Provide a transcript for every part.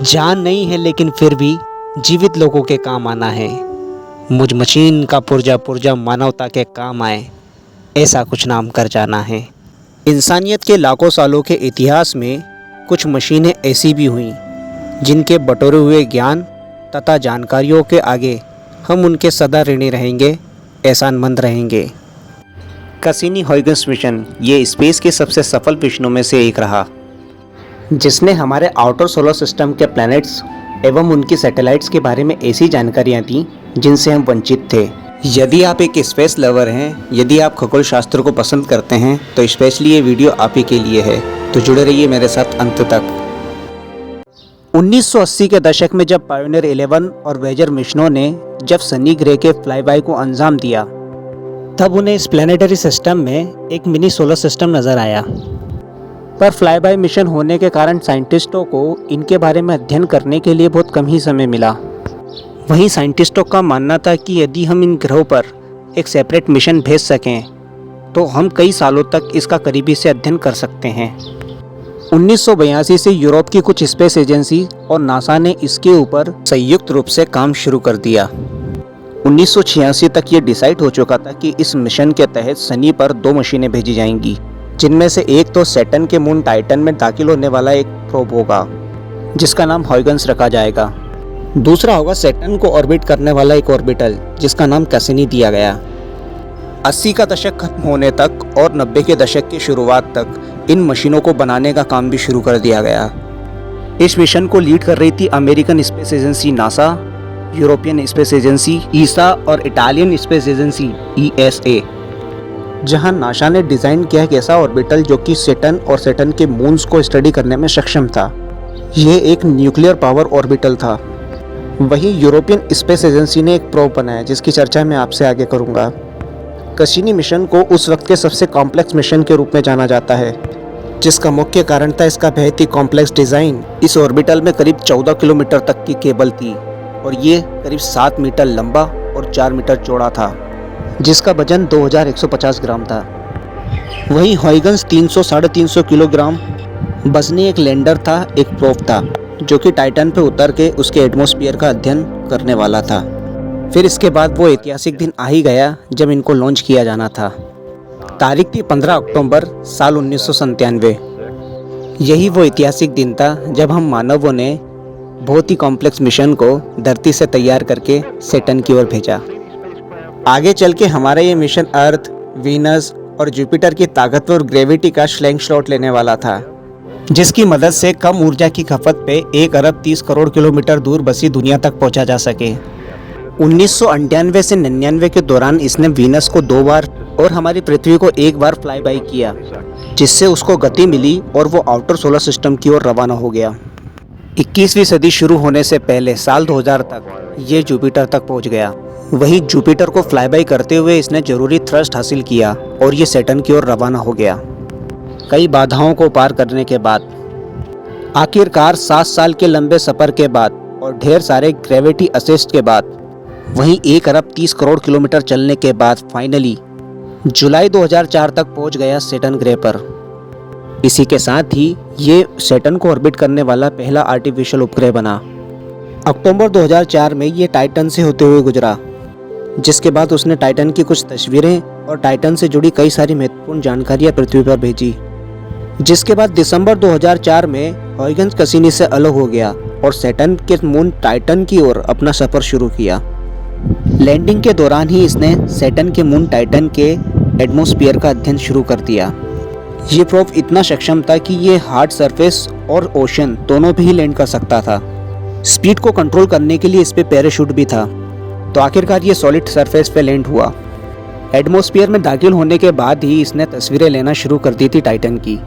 जान नहीं है लेकिन फिर भी जीवित लोगों के काम आना है। मुझ मशीन का पुर्जा पुर्जा मानवता के काम आए, ऐसा कुछ नाम कर जाना है। इंसानियत के लाखों सालों के इतिहास में कुछ मशीनें ऐसी भी हुईं जिनके बटोरे हुए ज्ञान तथा जानकारियों के आगे हम उनके सदा ऋणी रहेंगे, एहसानमंद रहेंगे। कैसिनी-हुयगेन्स मिशन ये स्पेस के सबसे सफल मिशनों में से एक रहा, जिसने हमारे आउटर सोलर सिस्टम के प्लैनेट्स एवं उनकी सैटेलाइट्स के बारे में ऐसी जानकारियाँ दी जिनसे हम वंचित थे। यदि आप एक स्पेस लवर हैं, यदि आप खगोल शास्त्र को पसंद करते हैं तो स्पेशली ये वीडियो आप ही के लिए है, तो जुड़े रहिए मेरे साथ अंत तक। 1980 के दशक में जब पायोनियर 11 और वेजर मिशनों ने जब सनी ग्रे के फ्लाईबाय को अंजाम दिया, तब उन्हें इस प्लैनेटरी सिस्टम में एक मिनी सोलर सिस्टम नज़र आया। पर फ्लाईबाय मिशन होने के कारण साइंटिस्टों को इनके बारे में अध्ययन करने के लिए बहुत कम ही समय मिला। वहीं साइंटिस्टों का मानना था कि यदि हम इन ग्रहों पर एक सेपरेट मिशन भेज सकें तो हम कई सालों तक इसका करीबी से अध्ययन कर सकते हैं। 1982 से यूरोप की कुछ स्पेस एजेंसी और नासा ने इसके ऊपर संयुक्त रूप से काम शुरू कर दिया। 1986 तक ये डिसाइड हो चुका था कि इस मिशन के तहत शनि पर 2 मशीनें भेजी जाएंगी, जिनमें से एक तो सैटर्न के मून टाइटन में दाखिल होने वाला एक प्रोब होगा जिसका नाम हुयगेन्स रखा जाएगा। दूसरा होगा सैटर्न को ऑर्बिट करने वाला एक ऑर्बिटल जिसका नाम कैसिनी दिया गया। 80 का दशक खत्म होने तक और 90 के दशक की शुरुआत तक इन मशीनों को बनाने का काम भी शुरू कर दिया गया। इस मिशन को लीड कर रही थी American space agency NASA, European space agency ESA और इटालियन स्पेस एजेंसी ESA। जहां नासा ने डिज़ाइन किया एक ऐसा ऑर्बिटल जो कि सैटर्न और सैटर्न के मून्स को स्टडी करने में सक्षम था। ये एक न्यूक्लियर पावर ऑर्बिटल था। वहीं यूरोपियन स्पेस एजेंसी ने एक प्रोब बनाया जिसकी चर्चा मैं आपसे आगे करूंगा। कैसिनी मिशन को उस वक्त के सबसे कॉम्प्लेक्स मिशन के रूप में जाना जाता है, जिसका मुख्य कारण था इसका बेहद ही कॉम्प्लेक्स डिज़ाइन। इस ऑर्बिटल में करीब 14 किलोमीटर तक की केबल थी और ये करीब 7 मीटर लंबा और 4 मीटर चौड़ा था, जिसका वजन 2150 ग्राम था। वहीं हुयगेन्स 300-350 किलोग्राम वजनी एक लैंडर था, एक प्रोब था जो कि टाइटन पे उतर के उसके एटमॉस्फेयर का अध्ययन करने वाला था। फिर इसके बाद वो ऐतिहासिक दिन आ ही गया जब इनको लॉन्च किया जाना था। तारीख थी 15 अक्टूबर साल 1997। यही वो ऐतिहासिक दिन था जब हम मानवों ने बहुत ही कॉम्प्लेक्स मिशन को धरती से तैयार करके सैटर्न की ओर भेजा। आगे चल के हमारा ये मिशन अर्थ, वीनस और जुपिटर की ताकतवर ग्रेविटी का स्लैंगशॉट लेने वाला था, जिसकी मदद से कम ऊर्जा की खपत पे 1 अरब 30 करोड़ किलोमीटर दूर बसी दुनिया तक पहुंचा जा सके। 1998 से 99 के दौरान इसने वीनस को 2 बार और हमारी पृथ्वी को 1 बार फ्लाई बाय किया, जिससे उसको गति मिली और वो आउटर सोलर सिस्टम की ओर रवाना हो गया। 21वीं सदी शुरू होने से पहले साल 2000 तक ये जुपिटर तक पहुंच गया। वही जुपिटर को फ्लाई बाय करते हुए इसने जरूरी थ्रस्ट हासिल किया और ये सैटर्न की ओर रवाना हो गया। कई बाधाओं को पार करने के बाद आखिरकार 7 साल के लंबे सफ़र के बाद और ढेर सारे ग्रेविटी असिस्ट के बाद, वहीं 1 अरब 30 करोड़ किलोमीटर चलने के बाद फाइनली जुलाई 2004 तक पहुंच गया सैटर्न ग्रह पर। इसी के साथ ही ये सैटर्न को ऑर्बिट करने वाला पहला आर्टिफिशियल उपग्रह बना। अक्टूबर 2004 में ये टाइटन से होते हुए गुजरा, जिसके बाद उसने टाइटन की कुछ तस्वीरें और टाइटन से जुड़ी कई सारी महत्वपूर्ण जानकारियां पृथ्वी पर भेजी। जिसके बाद दिसंबर 2004 में हुयगेन्स कैसिनी से अलग हो गया और सैटर्न के मून टाइटन की ओर अपना सफ़र शुरू किया। लैंडिंग के दौरान ही इसने सैटर्न के मून टाइटन के एटमॉस्फेयर का अध्ययन शुरू कर दिया। ये प्रोब इतना सक्षम था कि ये हार्ड सरफेस और ओशन दोनों भी लैंड कर सकता था। स्पीड को कंट्रोल करने के लिए इस पे पैराशूट भी था। तो आखिरकार ये सॉलिड सरफेस पे लैंड हुआ। एटमॉस्फेयर में दाखिल होने के बाद ही इसने तस्वीरें लेना शुरू कर दी थी टाइटन की।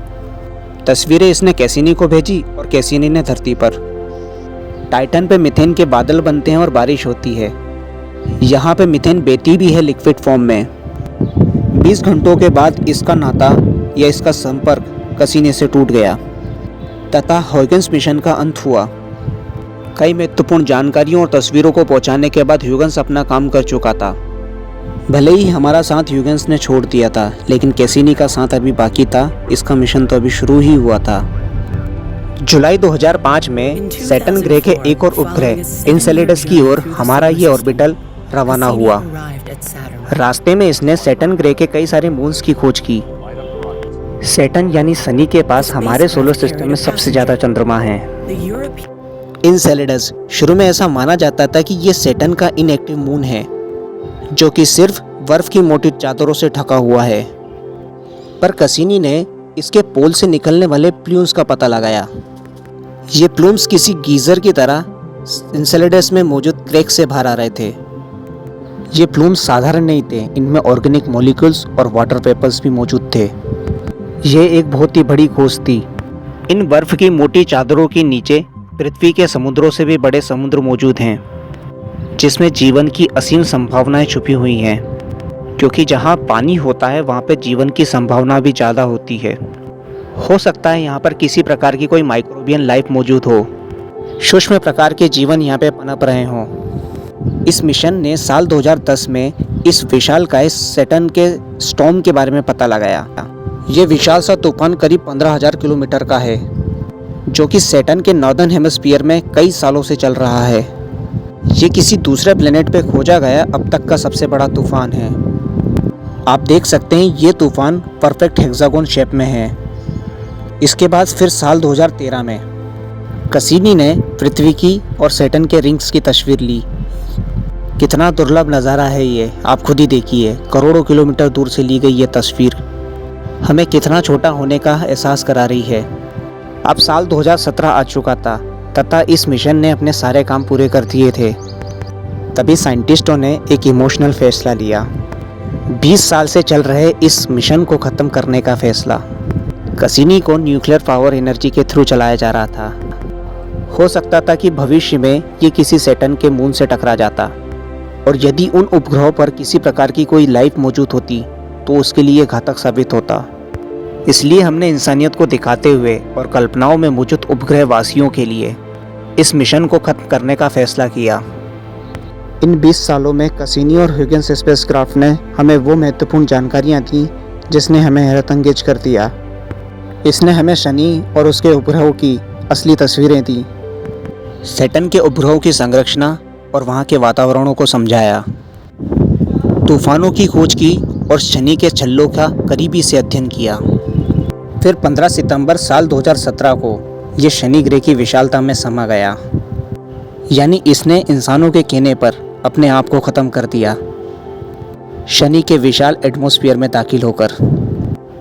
तस्वीरें इसने कैसिनी को भेजी और कैसिनी ने धरती पर। टाइटन पे मीथेन के बादल बनते हैं और बारिश होती है। यहाँ पे मीथेन बहती भी है लिक्विड फॉर्म में। 20 घंटों के बाद इसका नाता या इसका संपर्क कैसिनी से टूट गया तथा हुयगेन्स मिशन का अंत हुआ। कई महत्वपूर्ण जानकारियों और तस्वीरों को पहुंचाने के बाद हुयगेन्स अपना काम कर चुका था। भले ही हमारा साथ हुयगेन्स ने छोड़ दिया था, लेकिन कैसिनी का साथ अभी बाकी था। इसका मिशन तो अभी शुरू ही हुआ था। जुलाई 2005 में सैटर्न ग्रह के एक और उपग्रह इनसेलेडस की ओर हमारा ये ऑर्बिटल रवाना हुआ। रास्ते में इसने सैटर्न ग्रह के कई सारे मून्स की खोज की। सैटर्न यानी शनि के पास हमारे सोलर सिस्टम में सबसे ज़्यादा चंद्रमा हैं। इनसेलेडस शुरू में ऐसा माना जाता था कि ये सैटर्न का इनएक्टिव मून है, जो कि सिर्फ बर्फ की मोटी चादरों से ढका हुआ है। पर कैसिनी ने इसके पोल से निकलने वाले प्लूम्स का पता लगाया। ये प्लूम्स किसी गीजर की तरह इनसेलेडस में मौजूद क्रैक से बाहर आ रहे थे। ये प्लूम्स साधारण नहीं थे, इनमें ऑर्गेनिक मॉलिक्यूल्स और वाटर वेपर्स भी मौजूद थे। ये एक बहुत ही बड़ी खोज थी। इन बर्फ की मोटी चादरों के नीचे पृथ्वी के समुद्रों से भी बड़े समुद्र मौजूद हैं, जिसमें जीवन की असीम संभावनाएं छुपी हुई हैं, क्योंकि जहां पानी होता है वहां पे जीवन की संभावना भी ज़्यादा होती है। हो सकता है यहाँ पर किसी प्रकार की कोई माइक्रोबियन लाइफ मौजूद हो, सूक्ष्म प्रकार के जीवन यहाँ पे पनप रहे हों। इस मिशन ने साल 2010 में इस विशालकाय सैटर्न के स्टॉर्म के बारे में पता लगाया। ये विशाल सा तूफान करीब 15,000 किलोमीटर का है, जो कि सैटर्न के नॉर्दर्न हेमिस्फीयर में कई सालों से चल रहा है। ये किसी दूसरे प्लेनेट पे खोजा गया अब तक का सबसे बड़ा तूफान है। आप देख सकते हैं ये तूफान परफेक्ट हेक्सागोन शेप में है। इसके बाद फिर साल 2013 में कैसिनी ने पृथ्वी की और सैटर्न के रिंग्स की तस्वीर ली। कितना दुर्लभ नज़ारा है ये, आप खुद ही देखिए। करोड़ों किलोमीटर दूर से ली गई ये तस्वीर हमें कितना छोटा होने का एहसास करा रही है। अब साल 2017 आ चुका था तथा इस मिशन ने अपने सारे काम पूरे कर दिए थे। तभी साइंटिस्टों ने एक इमोशनल फैसला लिया, 20 साल से चल रहे इस मिशन को ख़त्म करने का फैसला। कैसिनी को न्यूक्लियर पावर एनर्जी के थ्रू चलाया जा रहा था। हो सकता था कि भविष्य में ये किसी सैटर्न के मून से टकरा जाता, और यदि उन उपग्रहों पर किसी प्रकार की कोई लाइफ मौजूद होती तो उसके लिए घातक साबित होता। इसलिए हमने इंसानियत को दिखाते हुए और कल्पनाओं में मौजूद उपग्रह वासियों के लिए इस मिशन को खत्म करने का फैसला किया। इन 20 सालों में कैसिनी और ह्यूगेन्स स्पेसक्राफ्ट ने हमें वो महत्वपूर्ण जानकारियाँ दी जिसने हमें हैरत अंगेज कर दिया। इसने हमें शनि और उसके उपग्रहों की असली तस्वीरें दी, सैटर्न के उपग्रहों की संरचना और वहाँ के वातावरणों को समझाया, तूफानों की खोज की और शनि के छल्लों का करीबी से अध्ययन किया। फिर 15 सितंबर साल 2017 को ये शनि ग्रह की विशालता में समा गया, यानी इसने इंसानों के कहने पर अपने आप को ख़त्म कर दिया, शनि के विशाल एटमॉस्फेयर में दाखिल होकर।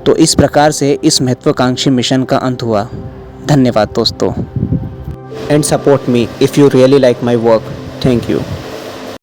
तो इस प्रकार से इस महत्वाकांक्षी मिशन का अंत हुआ। धन्यवाद दोस्तों। And support me if you really like my work. Thank you.